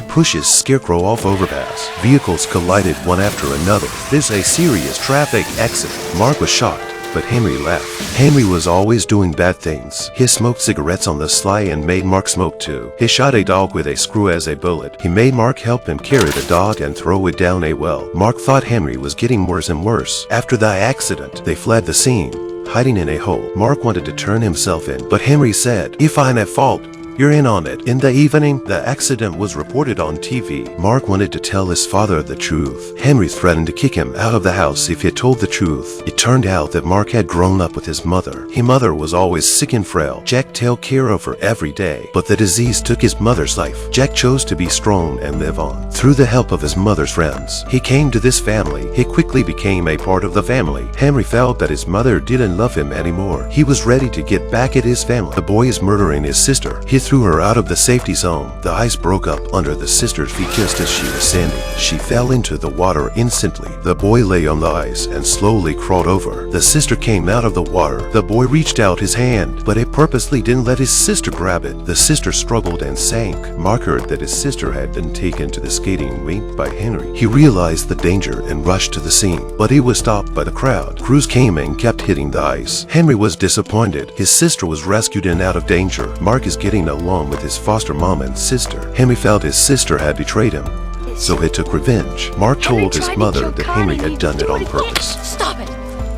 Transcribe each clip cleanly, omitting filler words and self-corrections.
boy pushes Scarecrow off overpass. Vehicles collided one after another. There's a serious traffic accident. Mark was shocked, but Henry laughed. Henry was always doing bad things. He smoked cigarettes on the sly and made Mark smoke too. He shot a dog with a screw as a bullet. He made Mark help him carry the dog and throw it down a well. Mark thought Henry was getting worse and worse. After the accident, they fled the scene, hiding in a hole. Mark wanted to turn himself in, but Henry said, "If I'm at fault, you're in on it." In the evening, the accident was reported on TV. Mark wanted to tell his father the truth. Henry threatened to kick him out of the house if he told the truth. It turned out that Mark had grown up with his mother. His mother was always sick and frail. Jack took care of her every day, but the disease took his mother's life. Jack chose to be strong and live on. Through the help of his mother's friends, he came to this family. He quickly became a part of the family. Henry felt that his mother didn't love him anymore. He was ready to get back at his family. The boy is murdering his sister. He threw her out of the safety zone. The ice broke up under the sister's feet just as she was standing. She fell into the water instantly. The boy lay on the ice and slowly crawled over. The sister came out of the water. The boy reached out his hand, but it purposely didn't let his sister grab it. The sister struggled and sank. Mark heard that his sister had been taken to the skating rink by Henry. He realized the danger and rushed to the scene, but he was stopped by the crowd. Crews came and kept hitting the ice. Henry was disappointed. His sister was rescued and out of danger. Mark is getting along with his foster mom and sister. Henry felt his sister had betrayed him, so he took revenge. Mark told his mother that Henry had done it on purpose. Stop it!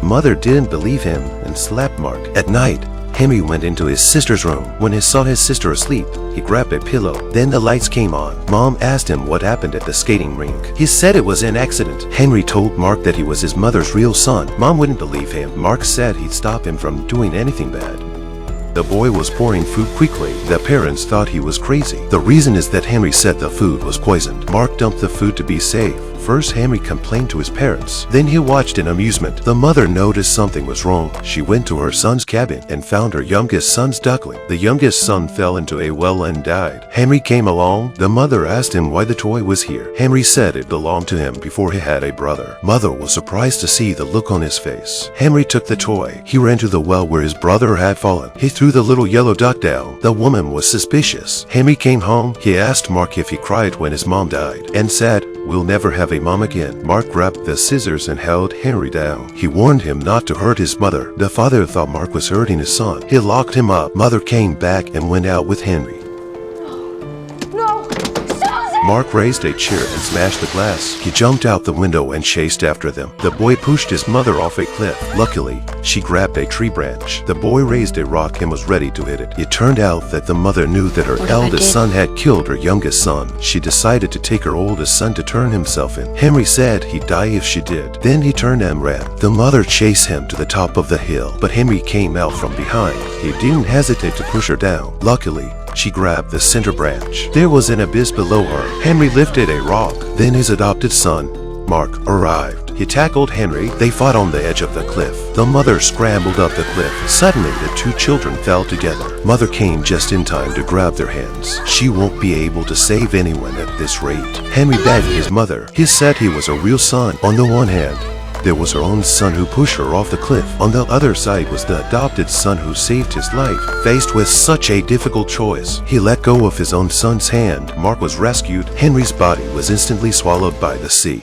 Mother didn't believe him and slapped Mark. At night, Henry went into his sister's room. When he saw his sister asleep, he grabbed a pillow. Then the lights came on. Mom asked him what happened at the skating rink. He said it was an accident. Henry told Mark that he was his mother's real son. Mom wouldn't believe him. Mark said he'd stop him from doing anything bad. The boy was pouring food quickly. The parents thought he was crazy. The reason is that Henry said the food was poisoned. Mark dumped the food to be safe. First, Henry complained to his parents. Then he watched in amusement. The mother noticed something was wrong. She went to her son's cabin and found her youngest son's duckling. The youngest son fell into a well and died. Henry came along. The mother asked him why the toy was here. Henry said it belonged to him before he had a brother. Mother was surprised to see the look on his face. Henry took the toy. He ran to the well where his brother had fallen. He threw the little yellow duck down. The woman was suspicious. Henry came home. He asked Mark if he cried when his mom died and said, "We'll never have a mom again." Mark grabbed the scissors and held Henry down. He warned him not to hurt his mother. The father thought Mark was hurting his son. He locked him up. Mother came back and went out with Henry. Mark raised a chair and smashed the glass. He jumped out the window and chased after them. The boy pushed his mother off a cliff. Luckily, she grabbed a tree branch. The boy raised a rock and was ready to hit it. It turned out that the mother knew that her eldest son had killed her youngest son. She decided to take her oldest son to turn himself in. Henry said he'd die if she did. Then he turned and ran. The mother chased him to the top of the hill, but Henry came out from behind. He didn't hesitate to push her down. Luckily, she grabbed the center branch. There was an abyss below her. Henry lifted a rock. Then his adopted son, Mark, arrived. He tackled Henry. They fought on the edge of the cliff. The mother scrambled up the cliff. Suddenly, the two children fell together. Mother came just in time to grab their hands. She won't be able to save anyone at this rate. Henry begged his mother. He said he was a real son. On the one hand, there was her own son who pushed her off the cliff. On the other side was the adopted son who saved his life. Faced with such a difficult choice, he let go of his own son's hand. Mark was rescued. Henry's body was instantly swallowed by the sea.